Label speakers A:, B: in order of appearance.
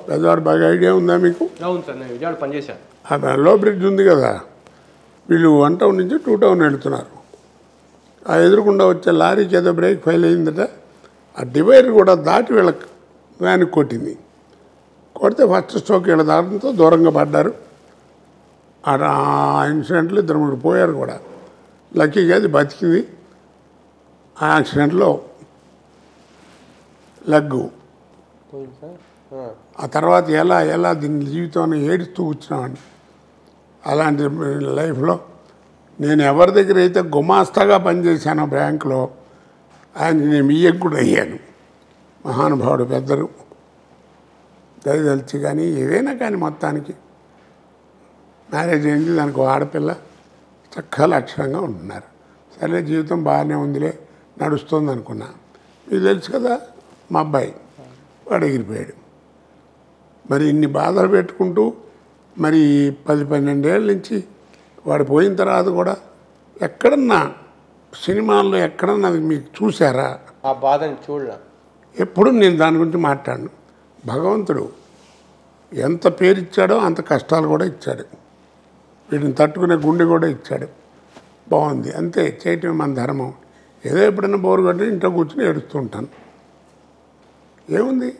A: పెద్దవాడు బాగా ఐడియా ఉందా మీకు?
B: అవును సార్, నేను విజయవాడ పనిచేశాను.
A: ఆ లో బ్రిడ్జ్ ఉంది కదా, వీళ్ళు 1 టౌన్ నుంచి 2 టౌన్ వెళ్తున్నారు. ఆ ఎదురుకుండా వచ్చే లారీకి ఏదో బ్రేక్ ఫెయిల్ అయిందట. ఆ డివైడర్ కూడా దాటి వీళ్ళ వ్యాన్కి కొట్టింది. కొడితే ఫస్ట్ స్ట్రోక్ వీళ్ళ దాటంతో దూరంగా పడ్డారు. ఆ ఇన్సిడెంట్లో 2-3 పోయారు కూడా. లక్కీగా అది బతికింది. ఆ యాక్సిడెంట్లో లగ్గు. ఆ తర్వాత ఎలా దీని జీవితాన్ని ఏడుస్తూ కూర్చున్నామండి. అలాంటి లైఫ్లో నేను ఎవరి దగ్గర అయితే గుమాస్తాగా పనిచేశానో బ్యాంకులో, ఆయన నేను బియ్యం కూడా అయ్యాను. మహానుభావుడు పెద్దలు దయదలిచి. కానీ ఏదైనా కానీ మొత్తానికి మ్యారేజ్ అయింది, దానికి ఆడపిల్ల చక్కగా లక్షణంగా ఉంటున్నారు. సరే జీవితం బాగానే ఉందిలే, నడుస్తుంది అనుకున్నా. మీకు తెలుసు కదా మా అబ్బాయి, వాడు ఎగిరిపోయాడు. మరి ఇన్ని బాధలు పెట్టుకుంటూ మరి 10-12 ఏళ్ళ నుంచి వాడు పోయిన తర్వాత కూడా ఎక్కడన్నా సినిమాల్లో ఎక్కడన్నా మీకు చూసారా?
B: ఆ బాధని చూడలే.
A: ఎప్పుడు నేను దాని గురించి మాట్లాడను. భగవంతుడు ఎంత పేరు ఇచ్చాడో అంత కష్టాలు కూడా ఇచ్చాడు. వీటిని తట్టుకునే గుండె కూడా ఇచ్చాడు. బాగుంది, అంతే. చేయటం మన ధర్మం. ఏదో ఎప్పుడైనా బోరు కొట్టి ఇంట్లో కూర్చొని ఏడుస్తూ ఉంటాను. ఏముంది?